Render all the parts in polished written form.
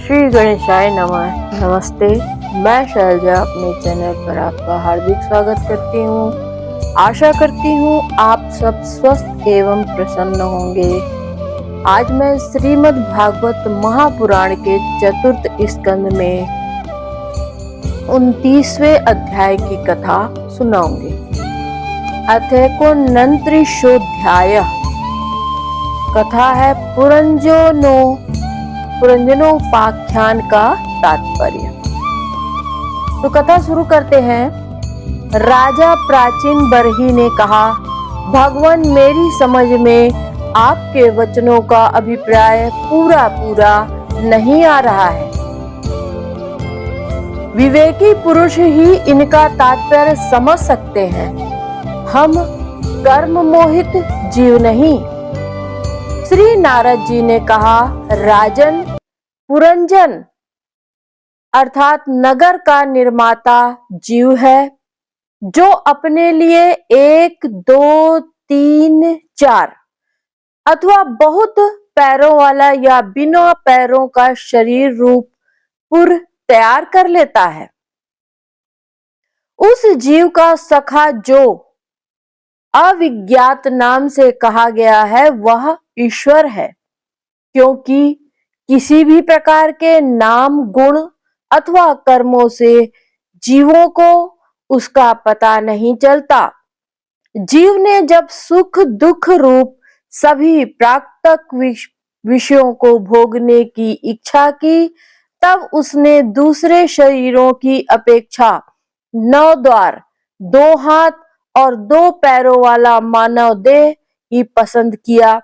श्री गणेशाय नमः। नमस्ते, मैं शैलजा अपने चैनल पर आपका हार्दिक स्वागत करती हूँ। आशा करती हूँ आप सब स्वस्थ एवं प्रसन्न होंगे। आज मैं श्रीमद् भागवत महापुराण के चतुर्थ स्कंद में 29वें अध्याय की कथा सुनाऊंगी। अथैकोनन्त्रिंशोऽध्याय। कथा है पुरंजनोपाख्यान का तात्पर्य। तो कथा शुरू करते हैं। राजा प्राचीन बरही ने कहा, भगवान मेरी समझ में आपके वचनों का अभिप्राय पूरा नहीं आ रहा है। विवेकी पुरुष ही इनका तात्पर्य समझ सकते हैं, हम कर्म मोहित जीव नहीं। श्री नारद जी ने कहा, राजन, पुरंजन अर्थात नगर का निर्माता जीव है, जो अपने लिए 1, 2, 3, 4 अथवा बहुत पैरों वाला या बिना पैरों का शरीर रूप पुर तैयार कर लेता है। उस जीव का सखा जो अविज्ञात नाम से कहा गया है, वह ईश्वर है, क्योंकि किसी भी प्रकार के नाम, गुण अथवा कर्मों से जीवों को उसका पता नहीं चलता। जीव ने जब सुख दुख रूप सभी प्राकृतिक विषयों को भोगने की इच्छा की, तब उसने दूसरे शरीरों की अपेक्षा 9 द्वार, 2 हाथ और 2 पैरों वाला मानव देह ही पसंद किया।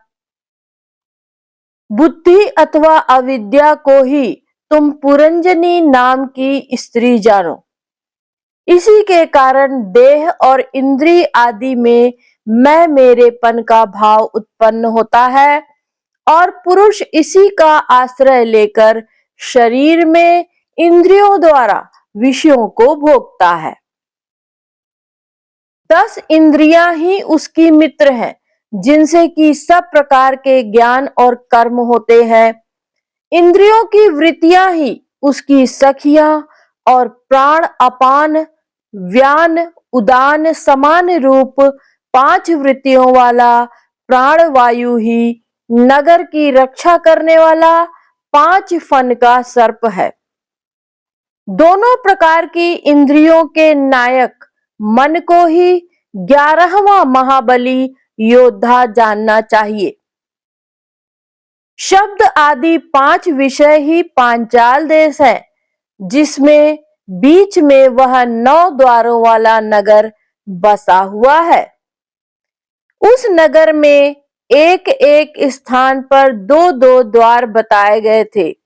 बुद्धि अथवा अविद्या को ही तुम पुरंजनी नाम की स्त्री जानो। इसी के कारण देह और इंद्रिय आदि में मैं मेरेपन का भाव उत्पन्न होता है और पुरुष इसी का आश्रय लेकर शरीर में इंद्रियों द्वारा विषयों को भोगता है। 10 इंद्रियां ही उसकी मित्र हैं, जिनसे कि सब प्रकार के ज्ञान और कर्म होते हैं। इंद्रियों की वृत्तियां ही उसकी सखियां और प्राण अपान व्यान उदान समान रूप 5 वृत्तियों वाला प्राण वायु ही नगर की रक्षा करने वाला 5 फन का सर्प है। दोनों प्रकार की इंद्रियों के नायक मन को ही 11वां महाबली योद्धा जानना चाहिए। शब्द आदि 5 विषय ही पांचाल देश है, जिसमें बीच में वह 9 द्वारों वाला नगर बसा हुआ है। उस नगर में एक एक स्थान पर 2-2 द्वार बताए गए थे।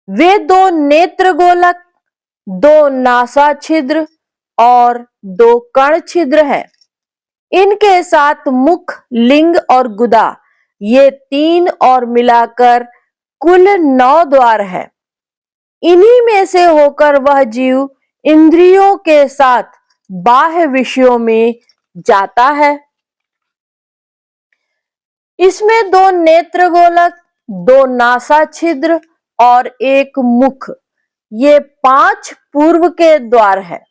वे 2 नेत्र गोलक, 2 नासा छिद्र और 2 कर्ण छिद्र हैं। इनके साथ मुख, लिंग और गुदा, ये 3 और मिलाकर कुल 9 द्वार हैं। इन्हीं में से होकर वह जीव इंद्रियों के साथ बाह्य विषयों में जाता है। इसमें 2 नेत्र गोलक, 2 नासा छिद्र और 1 मुख, ये 5 पूर्व के द्वार हैं।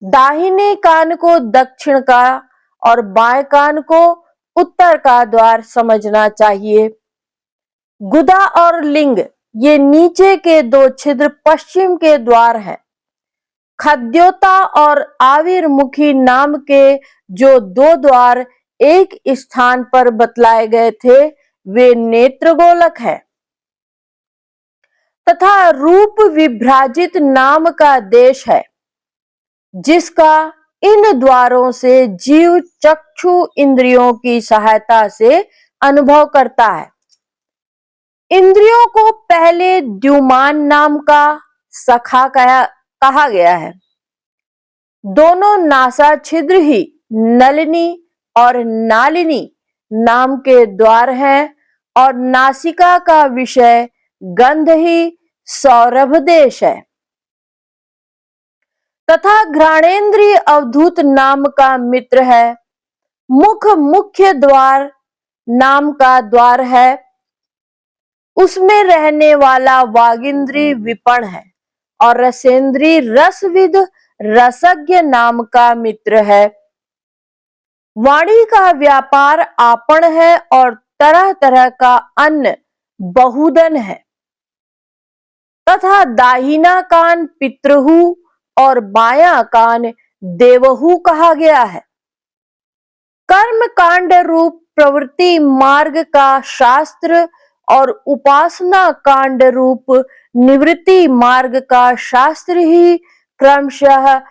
दाहिने कान को दक्षिण का और बाएं कान को उत्तर का द्वार समझना चाहिए। गुदा और लिंग, ये नीचे के 2 छिद्र पश्चिम के द्वार हैं। खद्योता और आविर्मुखी नाम के जो 2 द्वार एक स्थान पर बतलाए गए थे, वे नेत्र गोलक है। तथा रूप विभ्राजित नाम का देश है, जिसका इन द्वारों से जीव चक्षु इंद्रियों की सहायता से अनुभव करता है। इंद्रियों को पहले द्युमान नाम का सखा कहा गया है। दोनों नासा छिद्र ही नलिनी और नालिनी नाम के द्वार हैं और नासिका का विषय गंध ही सौरभ देश है। तथा घ्राणेन्द्रिय अवधूत नाम का मित्र है। मुख मुख्य द्वार नाम का द्वार है। उसमें रहने वाला वागिंद्री विपण है और रसेंद्री रसविद रसज्ञ नाम का मित्र है। वाणी का व्यापार आपण है और तरह तरह का अन्न बहुधन है तथा दाहिना कान पितृहु और बायां कान देवहु कहा गया है। कर्म कांड रूप प्रवृत्ति मार्ग का शास्त्र और उपासना कांड रूप निवृत्ति मार्ग का शास्त्र ही क्रमशः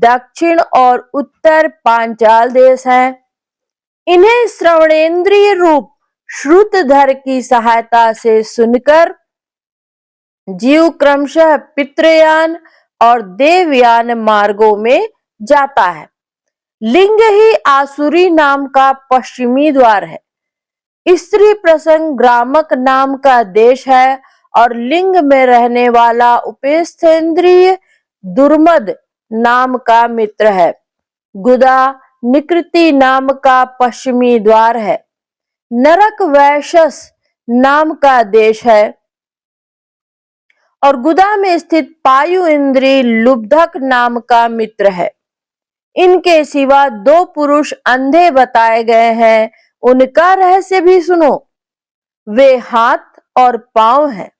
दक्षिण और उत्तर पांचाल देश हैं। इन्हें श्रवणेन्द्रिय रूप श्रुतधर की सहायता से सुनकर जीव क्रमशः पितृयान और देवयान मार्गों में जाता है। लिंग ही आसुरी नाम का पश्चिमी द्वार है। स्त्री प्रसंग ग्रामक नाम का देश है और लिंग में रहने वाला उपेस्थेंद्रिय दुर्मद नाम का मित्र है। गुदा निकृति नाम का पश्चिमी द्वार है। नरक वैशस नाम का देश है और गुदा में स्थित पायु इंद्री लुब्धक नाम का मित्र है। इनके सिवा दो पुरुष अंधे बताए गए हैं, उनका रहस्य भी सुनो। वे हाथ और पांव हैं।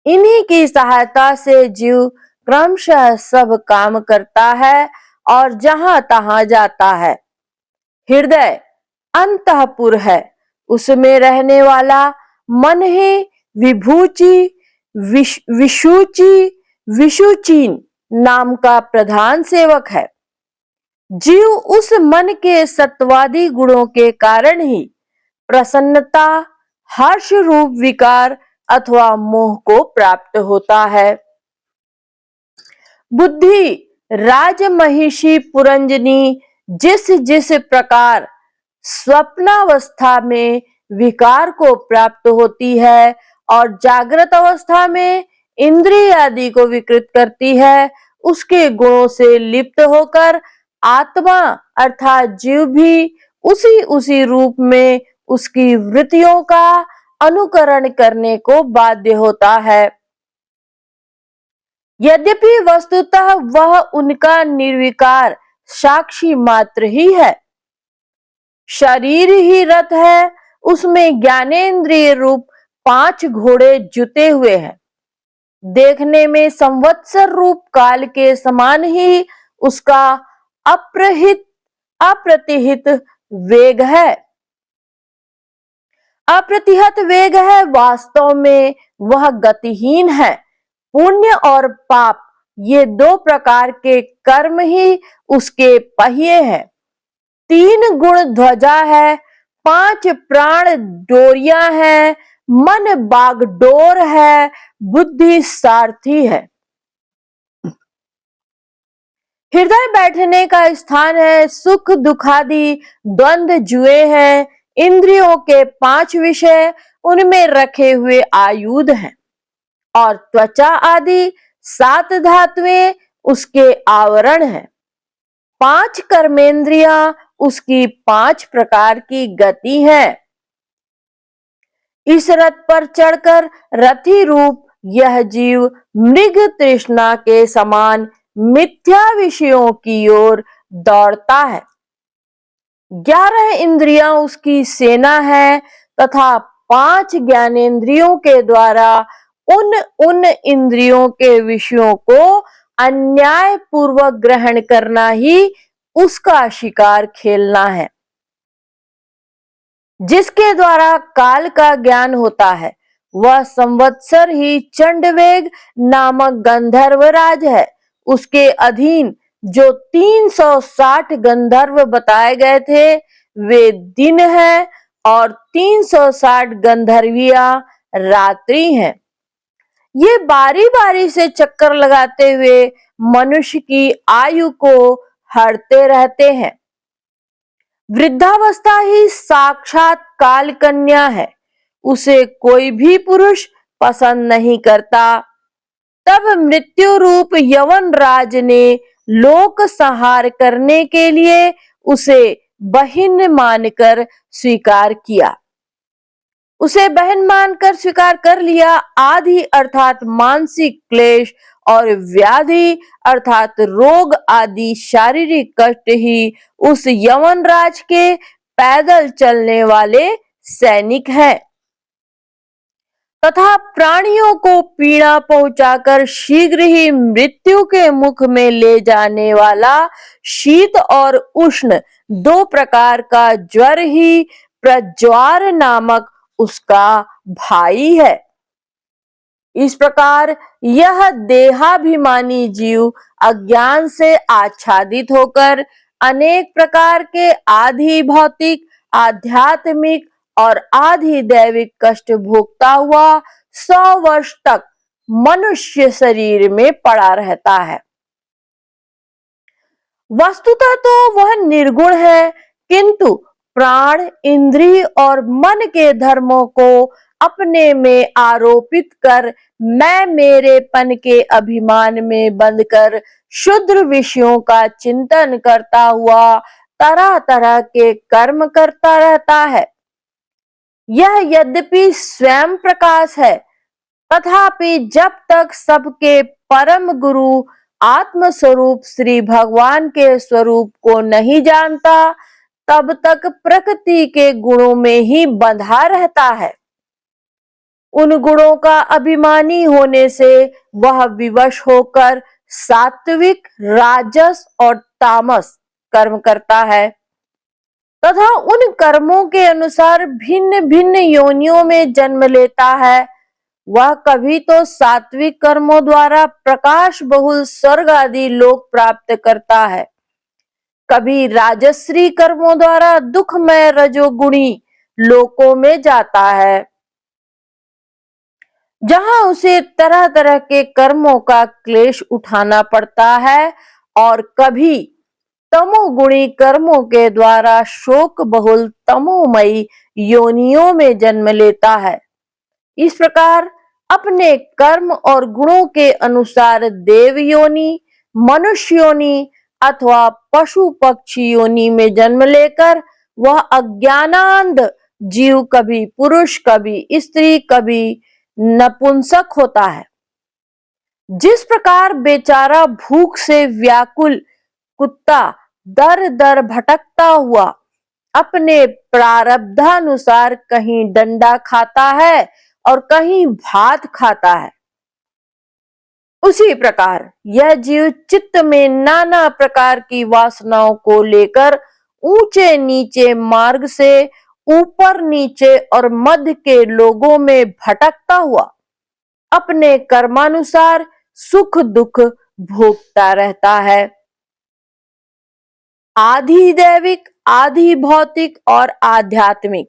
इन्हीं की सहायता से जीव क्रमशः सब काम करता है और जहां तहां जाता है। हृदय अंतःपुर है, उसमें रहने वाला मन ही विभूचि विशुचीन नाम का प्रधान सेवक है। जीव उस मन के सत्वादी गुणों के कारण ही प्रसन्नता, हर्ष रूप विकार अथवा मोह को प्राप्त होता है। बुद्धि राजमहिषी पुरंजनी जिस जिस प्रकार स्वप्नावस्था में विकार को प्राप्त होती है और जागृत अवस्था में इंद्रिय आदि को विकृत करती है, उसके गुणों से लिप्त होकर आत्मा अर्थात जीव भी उसी उसी रूप में उसकी वृत्तियों का अनुकरण करने को बाध्य होता है। यद्यपि वस्तुतः वह उनका निर्विकार साक्षी मात्र ही है। शरीर ही रथ है, उसमें ज्ञानेन्द्रिय रूप 5 घोड़े जुते हुए हैं। देखने में संवत्सर रूप काल के समान ही उसका अप्रतिहित वेग है। अप्रतिहत वेग है, वास्तव में वह गतिहीन है। पुण्य और पाप ये 2 प्रकार के कर्म ही उसके पहिए हैं। 3 गुण ध्वजा है, 5 प्राण डोरियां हैं, मन बागडोर है, बुद्धि सारथी है। हृदय बैठने का स्थान है, सुख दुखादि द्वंद्व जुए हैं, इंद्रियों के 5 विषय उनमें रखे हुए आयुध हैं और त्वचा आदि 7 धातुएं उसके आवरण हैं। 5 कर्मेंद्रियां उसकी 5 प्रकार की गति है। इस रथ पर चढ़कर रथी रूप यह जीव मृग तृष्णा के समान मिथ्या विषयों की ओर दौड़ता है। 11 इंद्रियां उसकी सेना है तथा 5 ज्ञानेंद्रियों के द्वारा उन इंद्रियों के विषयों को अन्याय पूर्वक ग्रहण करना ही उसका शिकार खेलना है। जिसके द्वारा काल का ज्ञान होता है वह संवत्सर ही चंडवेग नामक गंधर्वराज है। उसके अधीन जो 360 गंधर्व बताए गए थे वे दिन हैं और 360 गंधर्वियां रात्रि हैं। ये बारी बारी से चक्कर लगाते हुए मनुष्य की आयु को हरते रहते हैं। वृद्धावस्था ही साक्षात काल कन्या है, उसे कोई भी पुरुष पसंद नहीं करता। तब मृत्यु रूप यवन राज ने लोक संहार करने के लिए उसे बहिन मानकर स्वीकार किया। उसे बहन मानकर स्वीकार कर लिया। आदि अर्थात मानसिक क्लेश और व्याधि अर्थात रोग आदि शारीरिक कष्ट ही उस यवन राज के पैदल चलने वाले सैनिक हैं तथा प्राणियों को पीड़ा पहुंचाकर शीघ्र ही मृत्यु के मुख में ले जाने वाला शीत और उष्ण दो प्रकार का ज्वर ही प्रज्वार नामक उसका भाई है। इस प्रकार यह देहाभिमानी जीव अज्ञान से आच्छादित होकर अनेक प्रकार के आधि भौतिक, आध्यात्मिक और आधि दैविक कष्ट भोगता हुआ 100 वर्ष तक मनुष्य शरीर में पड़ा रहता है। वस्तुतः तो वह निर्गुण है, किंतु प्राण, इंद्रिय और मन के धर्मों को अपने में आरोपित कर मैं मेरेपन के अभिमान में बंधकर क्षुद्र विषयों का चिंतन करता हुआ तरह तरह के कर्म करता रहता है। यह यद्यपि स्वयं प्रकाश है, तथापि जब तक सबके परम गुरु आत्म स्वरूप श्री भगवान के स्वरूप को नहीं जानता, तब तक प्रकृति के गुणों में ही बंधा रहता है। उन गुणों का अभिमानी होने से वह विवश होकर सात्विक, राजस और तामस कर्म करता है तथा उन कर्मों के अनुसार भिन्न भिन्न योनियों में जन्म लेता है। वह कभी तो सात्विक कर्मों द्वारा प्रकाश बहुल स्वर्ग आदि लोक प्राप्त करता है, कभी राजश्री कर्मों द्वारा दुखमय रजोगुणी लोकों में जाता है, जहां उसे तरह तरह के कर्मों का क्लेश उठाना पड़ता है, और कभी तमोगुणी कर्मों के द्वारा शोक बहुल तमोमयी योनियों में जन्म लेता है। इस प्रकार अपने कर्म और गुणों के अनुसार देव योनि, मनुष्य योनि अथवा पशु पक्षी योनि में जन्म लेकर वह अज्ञानांध जीव कभी पुरुष, कभी स्त्री, कभी नपुंसक होता है। जिस प्रकार बेचारा भूख से व्याकुल कुत्ता दर दर भटकता हुआ अपने प्रारब्धानुसार कहीं डंडा खाता है और कहीं भात खाता है, उसी प्रकार यह जीव चित्त में नाना प्रकार की वासनाओं को लेकर ऊंचे नीचे मार्ग से ऊपर नीचे और मध्य के लोगों में भटकता हुआ अपने कर्मानुसार सुख दुख भोगता रहता है। आधि दैविक, आधि भौतिक और आध्यात्मिक,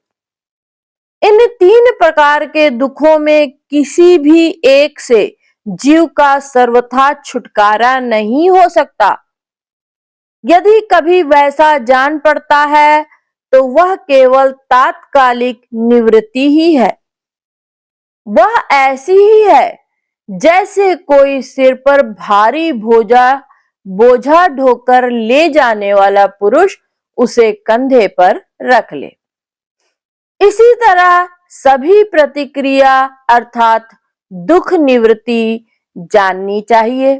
इन तीन प्रकार के दुखों में किसी भी एक से जीव का सर्वथा छुटकारा नहीं हो सकता। यदि कभी वैसा जान पड़ता है तो वह केवल तात्कालिक निवृत्ति ही है। वह ऐसी ही है जैसे कोई सिर पर भारी बोझा ढोकर ले जाने वाला पुरुष उसे कंधे पर रख ले। इसी तरह सभी प्रतिक्रिया अर्थात दुख निवृत्ति जाननी चाहिए।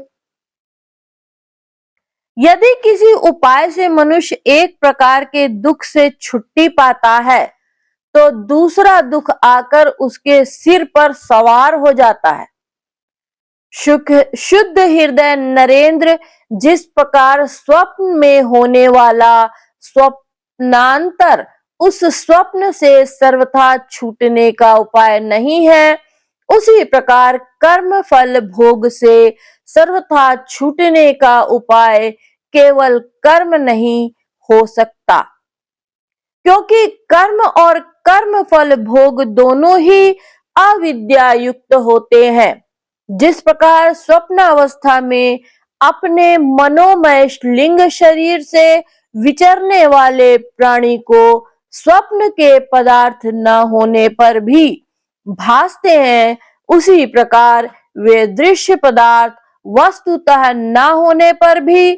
यदि किसी उपाय से मनुष्य एक प्रकार के दुख से छुट्टी पाता है, तो दूसरा दुख आकर उसके सिर पर सवार हो जाता है। शुद्ध हृदय नरेंद्र जिस प्रकार स्वप्न में होने वाला स्वप्नांतर उस स्वप्न से सर्वथा छूटने का उपाय नहीं है, उसी प्रकार कर्म फल भोग से सर्वथा छूटने का उपाय केवल कर्म नहीं हो सकता, क्योंकि कर्म और कर्म फल भोग दोनों ही अविद्या युक्त होते हैं। जिस प्रकार स्वप्न अवस्था में अपने मनोमय लिंग शरीर से विचरने वाले प्राणी को स्वप्न के पदार्थ न होने पर भी भासते हैं, उसी प्रकार वे दृश्य पदार्थ वस्तुतः न होने पर भी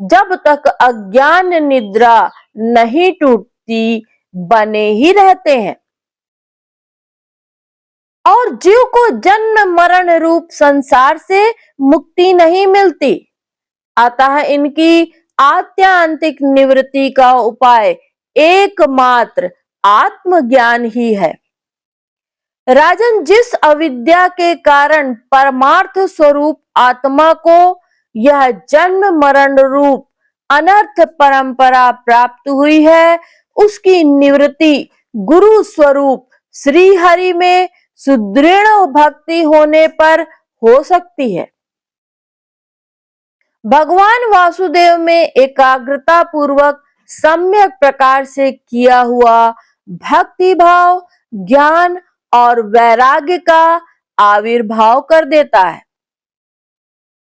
जब तक अज्ञान निद्रा नहीं टूटती बने ही रहते हैं। और जीव को जन्म मरण रूप संसार से मुक्ति नहीं मिलती। अतः इनकी आत्यांतिक निवृत्ति का उपाय एकमात्र आत्मज्ञान ही है। राजन, जिस अविद्या के कारण परमार्थ स्वरूप आत्मा को यह जन्म मरण रूप अनर्थ परंपरा प्राप्त हुई है, उसकी निवृत्ति गुरु स्वरूप श्री हरि में सुदृढ़ भक्ति होने पर हो सकती है। भगवान वासुदेव में एकाग्रता पूर्वक सम्यक प्रकार से किया हुआ भक्ति भाव ज्ञान और वैराग्य का आविर्भाव कर देता है।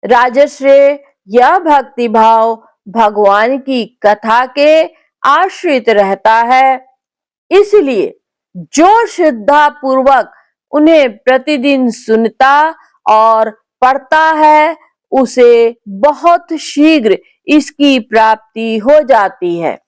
राजश्रेय यह भक्ति भाव भगवान की कथा के आश्रित रहता है, इसलिए जो श्रद्धा पूर्वक उन्हें प्रतिदिन सुनता और पढ़ता है, उसे बहुत शीघ्र इसकी प्राप्ति हो जाती है।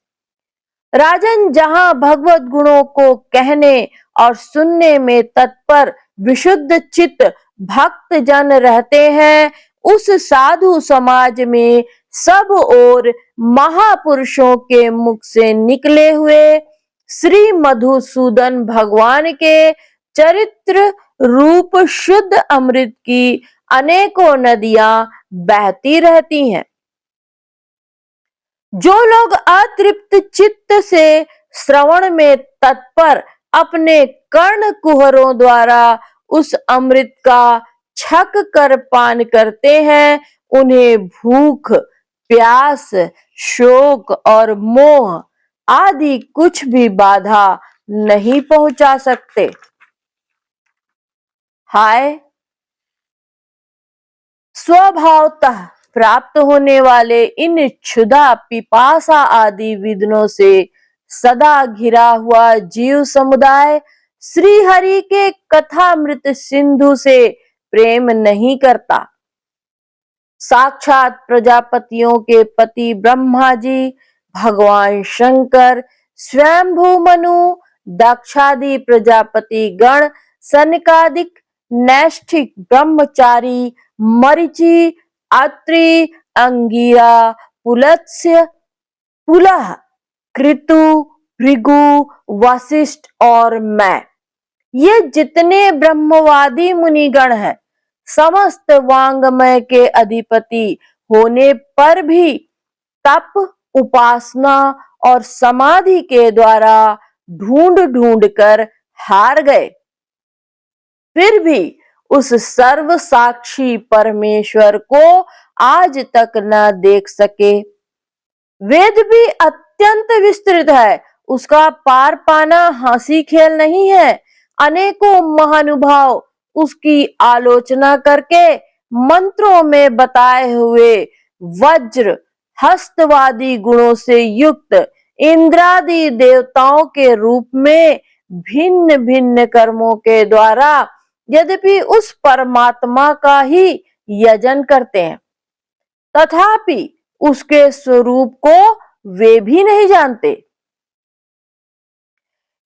राजन, जहां भगवत गुणों को कहने और सुनने में तत्पर विशुद्ध चित्त भक्त जन रहते हैं, उस साधु समाज में सब ओर महापुरुषों के मुख से निकले हुए श्री मधुसूदन भगवान के चरित्र रूप शुद्ध अमृत की अनेकों नदियां बहती रहती हैं। जो लोग अतृप्त चित्त से श्रवण में तत्पर अपने कर्ण कुहरों द्वारा उस अमृत का छक कर पान करते हैं, उन्हें भूख प्यास शोक और मोह आदि कुछ भी बाधा नहीं पहुंचा सकते। हाय, स्वभावतः प्राप्त होने वाले इन क्षुधा पिपासा आदि विघ्नों से सदा घिरा हुआ जीव समुदाय श्री हरि के कथामृत सिंधु से प्रेम नहीं करता। साक्षात प्रजापतियों के पति ब्रह्मा जी, भगवान शंकर, स्वयंभू मनु, दक्षादि प्रजापति गण, सनकादिक नैष्ठिक ब्रह्मचारी, मरीचि, अत्रि, अंगिरा, पुलत्स्य, पुलह, कृतु, भृगु, वशिष्ठ और मैं, ये जितने ब्रह्मवादी मुनिगण हैं, समस्त वांगमय के अधिपति होने पर भी तप उपासना और समाधि के द्वारा ढूंढ ढूंढ कर हार गए, फिर भी उस सर्व साक्षी परमेश्वर को आज तक न देख सके। वेद भी अत्यंत विस्तृत है, उसका पार पाना हंसी खेल नहीं है। अनेकों महानुभाव उसकी आलोचना करके मंत्रों में बताए हुए वज्र हस्तवादी गुणों से युक्त इंद्रादि देवताओं के रूप में भिन्न भिन्न कर्मों के द्वारा यद्यपि उस परमात्मा का ही यजन करते हैं, तथापि उसके स्वरूप को वे भी नहीं जानते।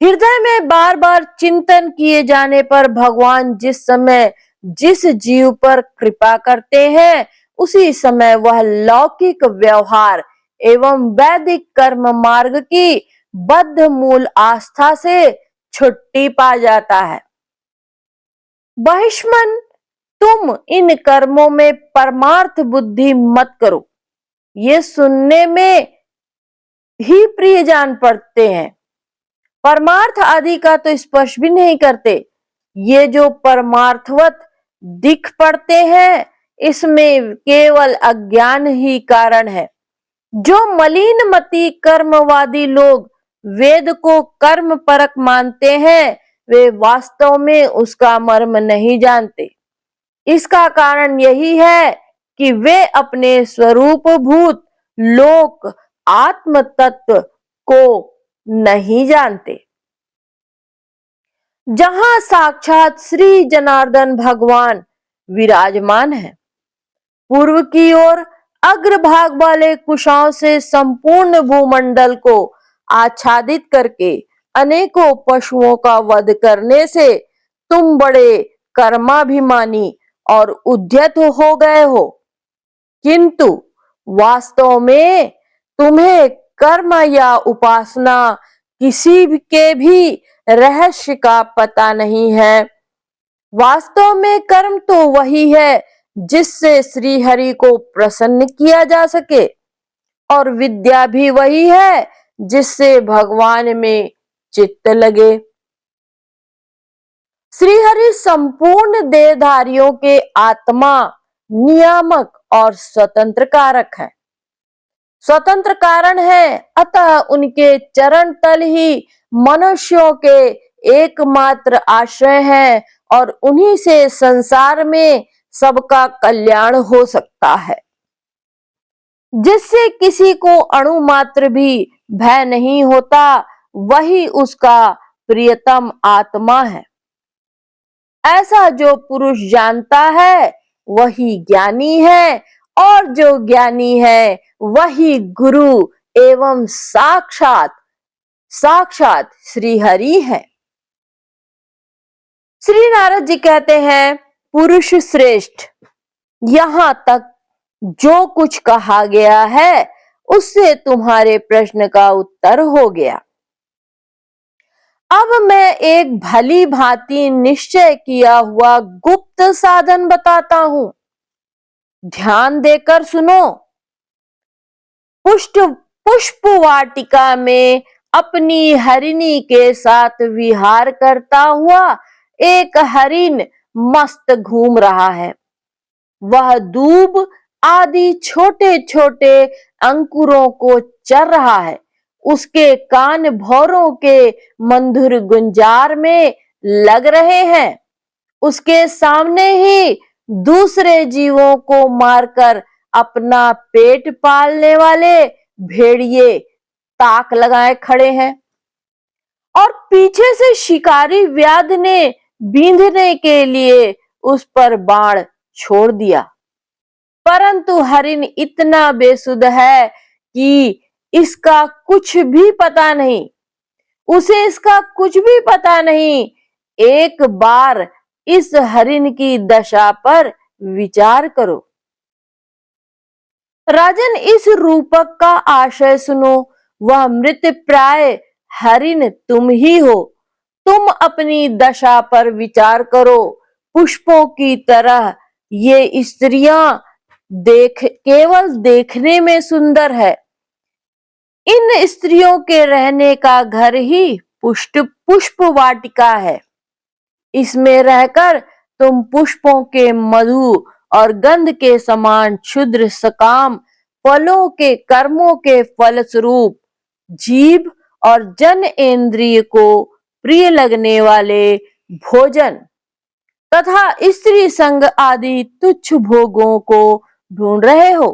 हृदय में बार बार चिंतन किए जाने पर भगवान जिस समय जिस जीव पर कृपा करते हैं, उसी समय वह लौकिक व्यवहार एवं वैदिक कर्म मार्ग की बद्ध मूल आस्था से छुट्टी पा जाता है। बहिष्मन, तुम इन कर्मों में परमार्थ बुद्धि मत करो, ये सुनने में ही प्रिय जान पड़ते हैं, परमार्थ आदि का तो स्पर्श भी नहीं करते। ये जो परमार्थवत दिख पड़ते हैं, इसमें केवल अज्ञान ही कारण है। जो मलिन मति कर्मवादी लोग वेद को कर्म परक मानते हैं, वे वास्तव में उसका मर्म नहीं जानते। इसका कारण यही है कि वे अपने स्वरूप भूत लोक आत्म तत्व को नहीं जानते, जहां साक्षात श्री जनार्दन भगवान विराजमान है। पूर्व की ओर अग्रभाग वाले कुशाओं से संपूर्ण भूमंडल को आच्छादित करके अनेकों पशुओं का वध करने से तुम बड़े कर्माभिमानी और उद्यत हो गए हो, किंतु वास्तव में तुम्हें कर्म या उपासना किसी के भी रहस्य का पता नहीं है। वास्तव में कर्म तो वही है जिससे श्री हरि को प्रसन्न किया जा सके, और विद्या भी वही है जिससे भगवान में चित्त लगे। श्रीहरि संपूर्ण देहधारियों के आत्मा, नियामक और स्वतंत्र कारक है, स्वतंत्र कारण है, अतः उनके चरण तल ही मनुष्यों के एकमात्र आश्रय है और उन्हीं से संसार में सबका कल्याण हो सकता है। जिससे किसी को अणु मात्र भी भय नहीं होता, वही उसका प्रियतम आत्मा है। ऐसा जो पुरुष जानता है वही ज्ञानी है, और जो ज्ञानी है वही गुरु एवं साक्षात साक्षात श्री हरि है। श्री नारद जी कहते हैं, पुरुष श्रेष्ठ, यहां तक जो कुछ कहा गया है उससे तुम्हारे प्रश्न का उत्तर हो गया। अब मैं एक भली भांति निश्चय किया हुआ गुप्त साधन बताता हूं, ध्यान देकर सुनो। पुष्प वाटिका में अपनी हरिणी के साथ विहार करता हुआ एक हरिण मस्त घूम रहा है। वह दूब आदि छोटे छोटे अंकुरों को चर रहा है। उसके कान भौरों के मंधुर गुंजार में लग रहे हैं। उसके सामने ही दूसरे जीवों को मारकर अपना पेट पालने वाले भेड़िए ताक लगाए खड़े हैं, और पीछे से शिकारी व्याध ने बींधने के लिए उस पर बाण छोड़ दिया। परंतु हरिण इतना बेसुध है कि इसका कुछ भी पता नहीं, उसे इसका कुछ भी पता नहीं। एक बार इस हरिण की दशा पर विचार करो। राजन, इस रूपक का आशय सुनो। वह मृत प्राय हरिण तुम ही हो। तुम अपनी दशा पर विचार करो। पुष्पों की तरह ये स्त्रियां केवल देखने में सुंदर है। इन स्त्रियों के रहने का घर ही पुष्प वाटिका है। इसमें रहकर तुम पुष्पों के मधु और गंध के समान क्षुद्र सकाम फलों के कर्मों के फलस्वरूप जीभ और जन इंद्रिय को प्रिय लगने वाले भोजन तथा स्त्री संग आदि तुच्छ भोगों को ढूंढ रहे हो।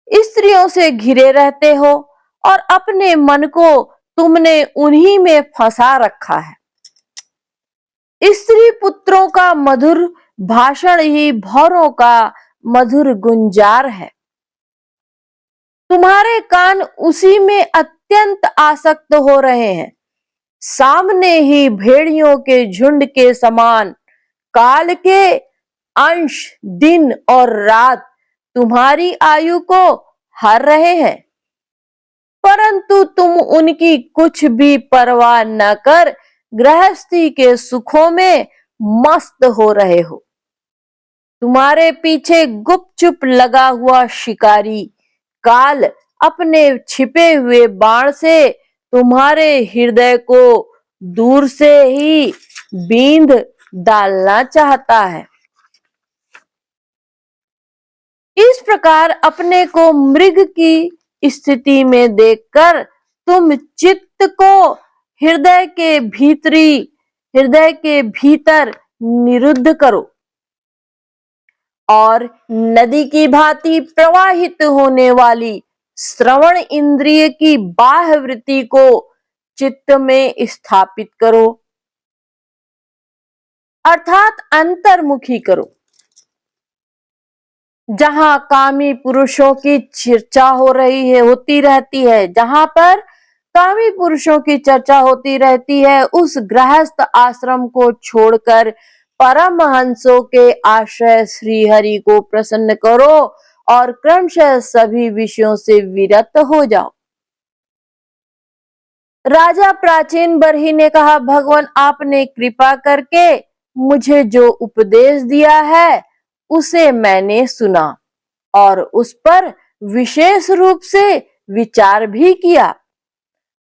स्त्रियों से घिरे रहते हो और अपने मन को तुमने उन्हीं में फंसा रखा है। स्त्री पुत्रों का मधुर भाषण ही भौरों का मधुर गुंजार है। तुम्हारे कान उसी में अत्यंत आसक्त हो रहे हैं। सामने ही भेड़ियों के झुंड के समान काल के अंश दिन और रात तुम्हारी आयु को हर रहे हैं, परंतु तुम उनकी कुछ भी परवाह न कर गृहस्थी के सुखों में मस्त हो रहे हो। तुम्हारे पीछे गुपचुप लगा हुआ शिकारी काल अपने छिपे हुए बाण से तुम्हारे हृदय को दूर से ही बींध डालना चाहता है। इस प्रकार अपने को मृग की स्थिति में देखकर तुम चित्त को हृदय के भीतर निरुद्ध करो और नदी की भांति प्रवाहित होने वाली श्रवण इंद्रिय की बाह्य वृत्ति को चित्त में स्थापित करो, अर्थात अंतर्मुखी करो। जहां कामी पुरुषों की चर्चा होती रहती है, जहां पर कामी पुरुषों की चर्चा होती रहती है। उस गृहस्थ आश्रम को छोड़कर परमहंसों के आश्रय श्री हरि को प्रसन्न करो और क्रमशः सभी विषयों से विरत हो जाओ। राजा प्राचीन बरही ने कहा, भगवान आपने कृपा करके मुझे जो उपदेश दिया है उसे मैंने सुना और उस पर विशेष रूप से विचार भी किया।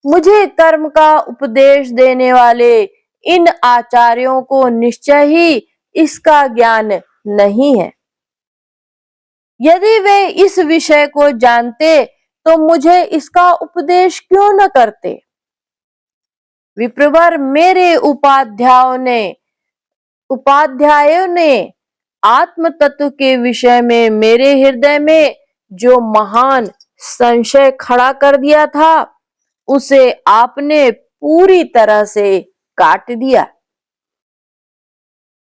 मुझे कर्म का उपदेश देने वाले इन आचार्यों को निश्चय ही इसका ज्ञान नहीं है। यदि वे इस विषय को जानते तो मुझे इसका उपदेश क्यों न करते। विप्रवर, मेरे उपाध्यायों ने आत्म तत्व के विषय में मेरे हृदय में जो महान संशय खड़ा कर दिया था उसे आपने पूरी तरह से काट दिया।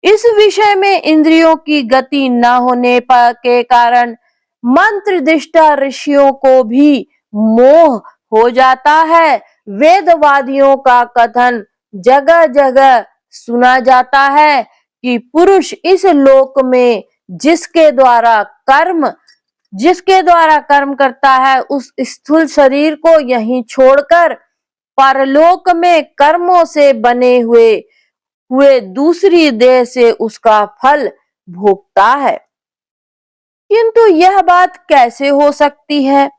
इस विषय में इंद्रियों की गति न होने के कारण मंत्र दृष्टा ऋषियों को भी मोह हो जाता है। वेदवादियों का कथन जगह जगह सुना जाता है कि पुरुष इस लोक में जिसके द्वारा कर्म करता है उस स्थूल शरीर को यहीं छोड़कर परलोक में कर्मों से बने हुए दूसरी देह से उसका फल भोगता है। किंतु यह बात कैसे हो सकती है,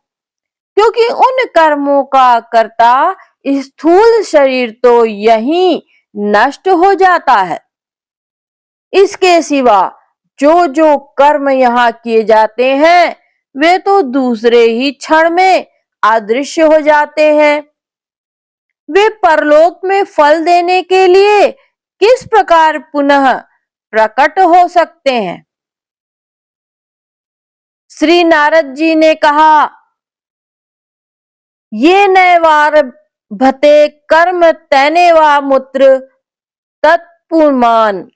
क्योंकि उन कर्मों का कर्ता स्थूल शरीर तो यहीं नष्ट हो जाता है। इसके सिवा जो जो कर्म यहाँ किए जाते हैं वे तो दूसरे ही क्षण में अदृश्य हो जाते हैं। वे परलोक में फल देने के लिए किस प्रकार पुनः प्रकट हो सकते हैं। श्री नारद जी ने कहा, ये नैवार भते कर्म तैनेवा मूत्र तत्पुमान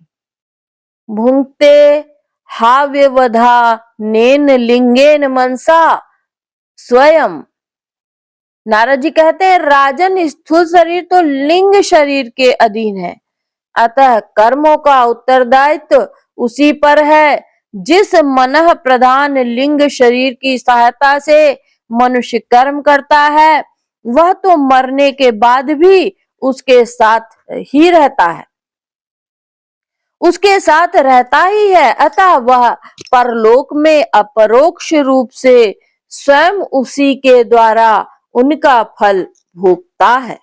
भुंक्ते हाव्यवधा नेन लिंगेन मनसा स्वयं। नारद जी कहते हैं, राजन स्थूल शरीर तो लिंग शरीर के अधीन है, अतः कर्मों का उत्तरदायित्व उसी पर है। जिस मनः प्रधान लिंग शरीर की सहायता से मनुष्य कर्म करता है वह तो मरने के बाद भी उसके साथ ही रहता है, उसके साथ रहता ही है। अतः वह परलोक में अपरोक्ष रूप से स्वयं उसी के द्वारा उनका फल भोगता है।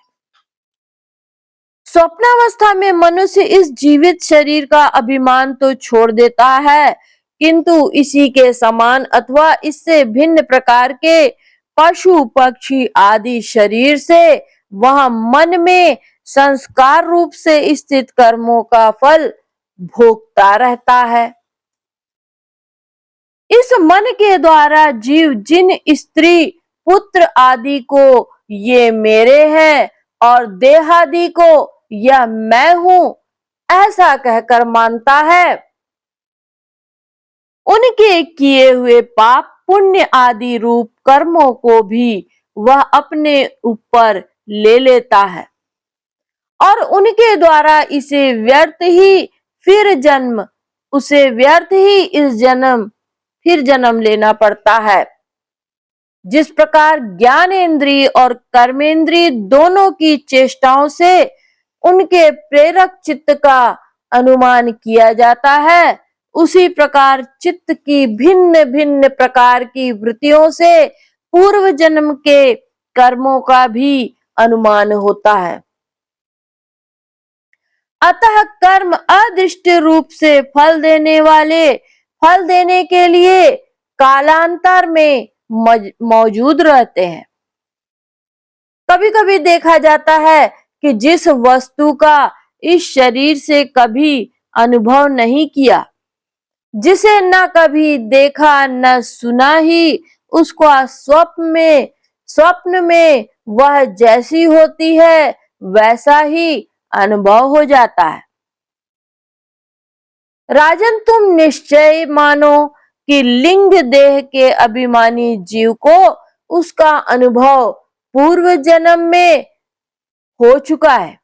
स्वप्नावस्था में मनुष्य इस जीवित शरीर का अभिमान तो छोड़ देता है, किंतु इसी के समान अथवा इससे भिन्न प्रकार के पशु पक्षी आदि शरीर से वह मन में संस्कार रूप से स्थित कर्मों का फल भोगता रहता है। इस मन के द्वारा जीव जिन स्त्री पुत्र आदि को ये मेरे हैं और देहादि को यह मैं हूं ऐसा कहकर मानता है, उनके किए हुए पाप पुण्य आदि रूप कर्मों को भी वह अपने ऊपर ले लेता है और उनके द्वारा उसे व्यर्थ ही इस जन्म फिर जन्म लेना पड़ता है। जिस प्रकार ज्ञानेंद्रिय और कर्मेंद्रिय दोनों की चेष्टाओं से उनके प्रेरक चित्त का अनुमान किया जाता है, उसी प्रकार चित्त की भिन्न भिन्न प्रकार की वृत्तियों से पूर्व जन्म के कर्मों का भी अनुमान होता है। अतः कर्म अदृष्ट रूप से फल देने के लिए कालांतर में मौजूद रहते हैं। कभी कभी देखा जाता है कि जिस वस्तु का इस शरीर से कभी अनुभव नहीं किया, जिसे न कभी देखा न सुना ही उसका स्वप्न में वह जैसी होती है वैसा ही अनुभव हो जाता है। राजन, तुम निश्चय मानो कि लिंग देह के अभिमानी जीव को उसका अनुभव पूर्व जन्म में हो चुका है,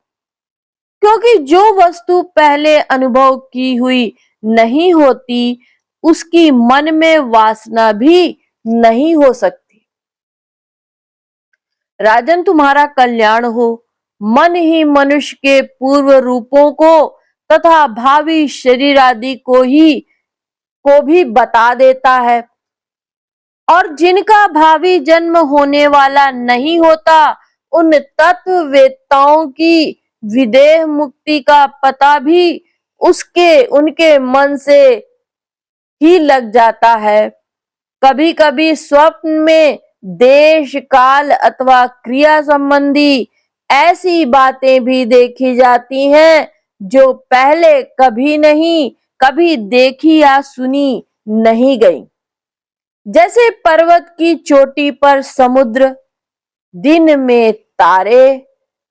क्योंकि जो वस्तु पहले अनुभव की हुई नहीं होती, उसकी मन में वासना भी नहीं हो सकती। राजन, तुम्हारा कल्याण हो। मन ही मनुष्य के पूर्व रूपों को तथा भावी शरीर आदि को भी बता देता है, और जिनका भावी जन्म होने वाला नहीं होता, उन तत्ववेत्ताओं की विदेह मुक्ति का पता भी उनके मन से ही लग जाता है। कभी कभी स्वप्न में देश काल अथवा क्रिया संबंधी ऐसी बातें भी देखी जाती हैं जो पहले कभी देखी या सुनी नहीं गई। जैसे पर्वत की चोटी पर समुद्र, दिन में तारे,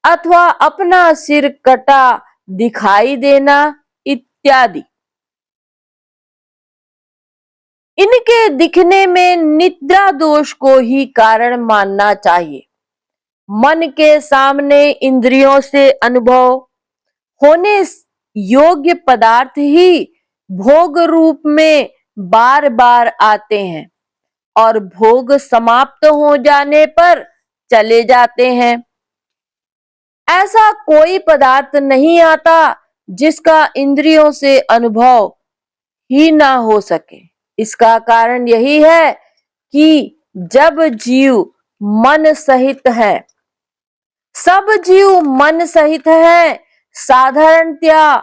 अथवा अपना सिर कटा दिखाई देना इत्यादि। इनके दिखने में निद्रा दोष को ही कारण मानना चाहिए। मन के सामने इंद्रियों से अनुभव होने योग्य पदार्थ ही भोग रूप में बार बार आते हैं और भोग समाप्त हो जाने पर चले जाते हैं। ऐसा कोई पदार्थ नहीं आता जिसका इंद्रियों से अनुभव ही ना हो सके। इसका कारण यही है कि जब जीव मन सहित है, सब जीव मन सहित है, साधारणतया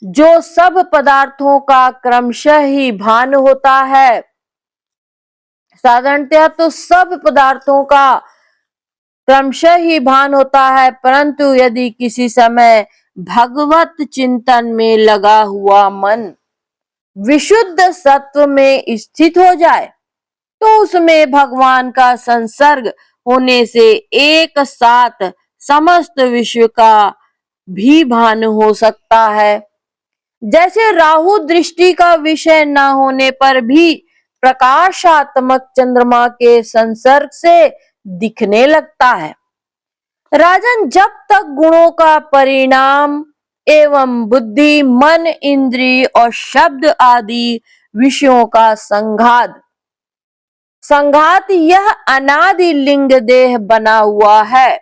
जो सब पदार्थों का क्रमशः ही भान होता है, साधारणतया तो सब पदार्थों का क्रमशः ही भान होता है, परंतु यदि किसी समय भगवत चिंतन में लगा हुआ मन विशुद्ध सत्व में स्थित हो जाए, तो उसमें भगवान का संसर्ग होने से एक साथ समस्त विश्व का भी भान हो सकता है। जैसे राहु दृष्टि का विषय न होने पर भी प्रकाशात्मक चंद्रमा के संसर्ग से दिखने लगता है। राजन, जब तक गुणों का परिणाम एवं बुद्धि, मन, इंद्रिय और शब्द आदि विषयों का संघात यह अनादि लिंग देह बना हुआ है,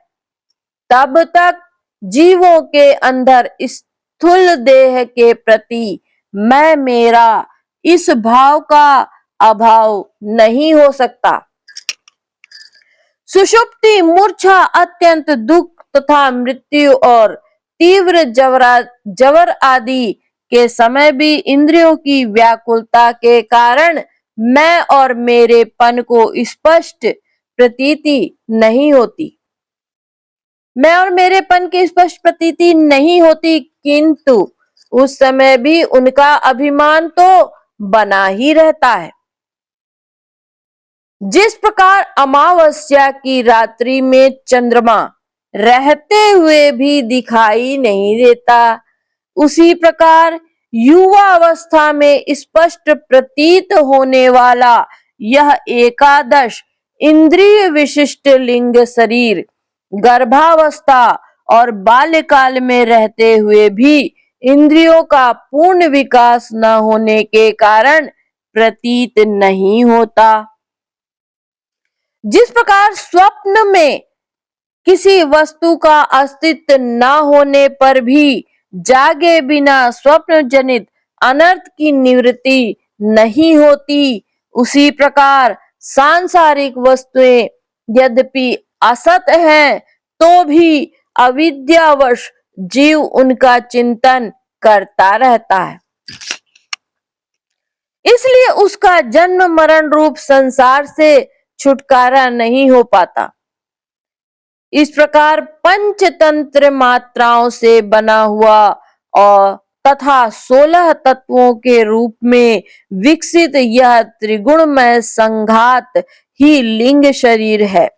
तब तक जीवों के अंदर स्थूल देह के प्रति मैं मेरा इस भाव का अभाव नहीं हो सकता। सुषुप्ति, मूर्छा, अत्यंत दुख तथा मृत्यु और तीव्र जवर आदि के समय भी इंद्रियों की व्याकुलता के कारण मैं और मेरेपन को स्पष्ट प्रतीति नहीं होती। मैं और मेरेपन की स्पष्ट प्रतीति नहीं होती, किंतु उस समय भी उनका अभिमान तो बना ही रहता है। जिस प्रकार अमावस्या की रात्रि में चंद्रमा रहते हुए भी दिखाई नहीं देता, उसी प्रकार युवा अवस्था में स्पष्ट प्रतीत होने वाला यह एकादश इंद्रिय विशिष्ट लिंग शरीर गर्भावस्था और बाल्यकाल में रहते हुए भी इंद्रियों का पूर्ण विकास न होने के कारण प्रतीत नहीं होता। जिस प्रकार स्वप्न में किसी वस्तु का अस्तित्व न होने पर भी जागे बिना स्वप्न जनित अनर्थ की निवृत्ति नहीं होती, उसी प्रकार सांसारिक वस्तुएं यद्यपि असत हैं, तो भी अविद्यावश जीव उनका चिंतन करता रहता है। इसलिए उसका जन्म मरण रूप संसार से छुटकारा नहीं हो पाता। इस प्रकार पंचतंत्र मात्राओं से बना हुआ और तथा 16 तत्वों के रूप में विकसित यह त्रिगुणमय संघात ही लिंग शरीर है।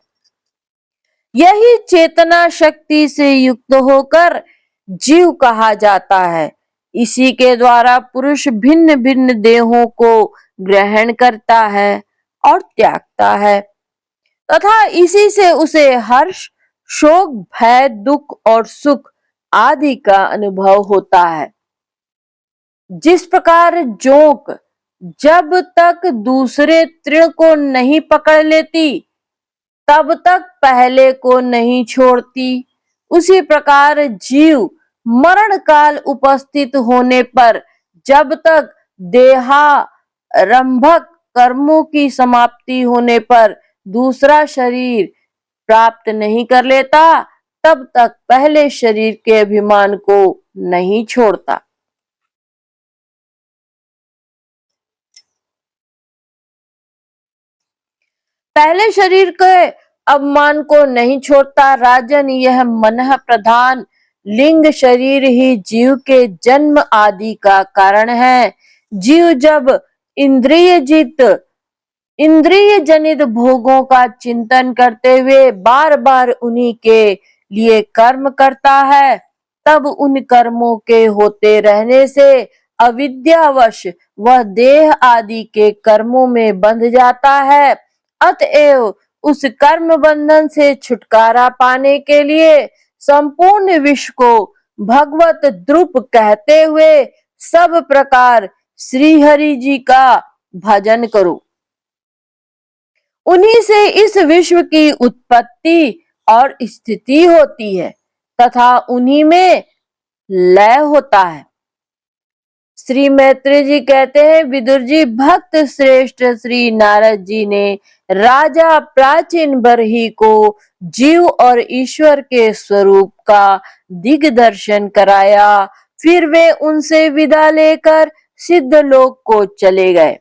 यही चेतना शक्ति से युक्त होकर जीव कहा जाता है। इसी के द्वारा पुरुष भिन्न भिन्न देहों को ग्रहण करता है और त्यागता है। तथा इसी से उसे हर्ष, शोक, भय, दुख और सुख आदि का अनुभव होता है। जिस प्रकार जोंक जब तक दूसरे तृण को नहीं पकड़ लेती तब तक पहले को नहीं छोड़ती, उसी प्रकार जीव मरण काल उपस्थित होने पर जब तक देहारंभक कर्मों की समाप्ति होने पर दूसरा शरीर प्राप्त नहीं कर लेता, तब तक पहले शरीर के अभिमान को नहीं छोड़ता। पहले शरीर के अभिमान को नहीं छोड़ता। राजन, यह मनः प्रधान लिंग शरीर ही जीव के जन्म आदि का कारण है। जीव जब इंद्रिय जनित भोगों का चिंतन करते हुए बार बार उन्हीं के लिए कर्म करता है, तब उन कर्मों के होते रहने से अविद्यावश वह देह आदि के कर्मों में बंध जाता है। अतएव उस कर्म बंधन से छुटकारा पाने के लिए संपूर्ण विश्व को भगवत द्रुप कहते हुए सब प्रकार श्री हरि जी का भजन करो। उन्हीं से इस विश्व की उत्पत्ति और स्थिति होती है तथा उन्हीं में लय होता है। श्री मैत्री जी कहते हैं, विदुर जी, भक्त श्रेष्ठ श्री नारद जी ने राजा प्राचीन बरही को जीव और ईश्वर के स्वरूप का दिग्दर्शन कराया। फिर वे उनसे विदा लेकर सिद्ध लोक को चले गए।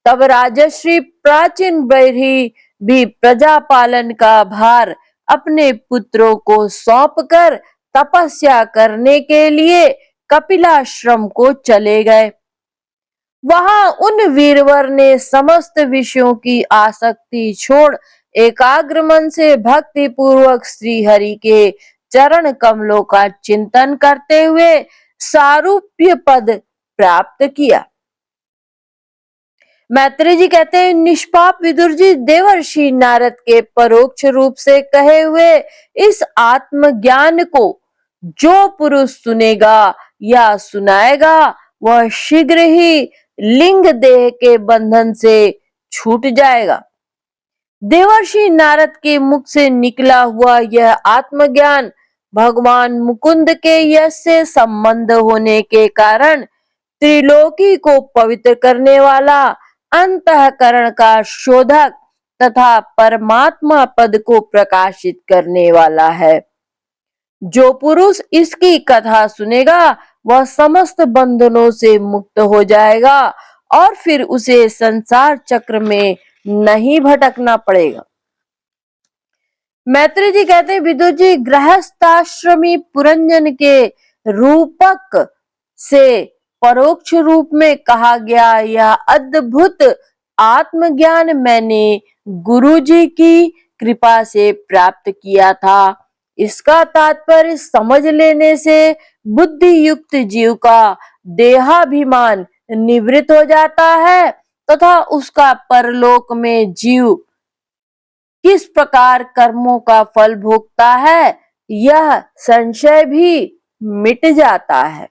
तब राजश्री प्राचीन बरही भी प्रजा पालन का भार अपने पुत्रों को सौंपकर तपस्या करने के लिए कपिलाश्रम को चले गए। वहां उन वीरवर ने समस्त विषयों की आसक्ति छोड़ एकाग्र मन से भक्ति पूर्वक श्री हरि के चरण कमलों का चिंतन करते हुए सारूप्य पद प्राप्त किया। मैत्री जी कहते हैं, निष्पाप विदुर जी, देवर्षि नारद के परोक्ष रूप से कहे हुए इस आत्मज्ञान को जो पुरुष सुनेगा या सुनाएगा वह शीघ्र ही लिंग देह के बंधन से छूट जाएगा। देवर्षि नारद के मुख से निकला हुआ यह आत्मज्ञान भगवान मुकुंद के यश से संबंध होने के कारण त्रिलोकी को पवित्र करने वाला, अंतःकरण का शोधक तथा परमात्मा पद को प्रकाशित करने वाला है। जो पुरुष इसकी कथा सुनेगा वह समस्त बंधनों से मुक्त हो जाएगा और फिर उसे संसार चक्र में नहीं भटकना पड़ेगा। मैत्री जी कहते हैं, विदुर जी, गृहस्थाश्रमी पुरंजन के रूपक से परोक्ष रूप में कहा गया यह अद्भुत आत्मज्ञान मैंने गुरु जी की कृपा से प्राप्त किया था। इसका तात्पर्य समझ लेने से बुद्धि युक्त जीव का देहाभिमान निवृत्त हो जाता है तथा उसका परलोक में जीव किस प्रकार कर्मों का फल भोगता है यह संशय भी मिट जाता है।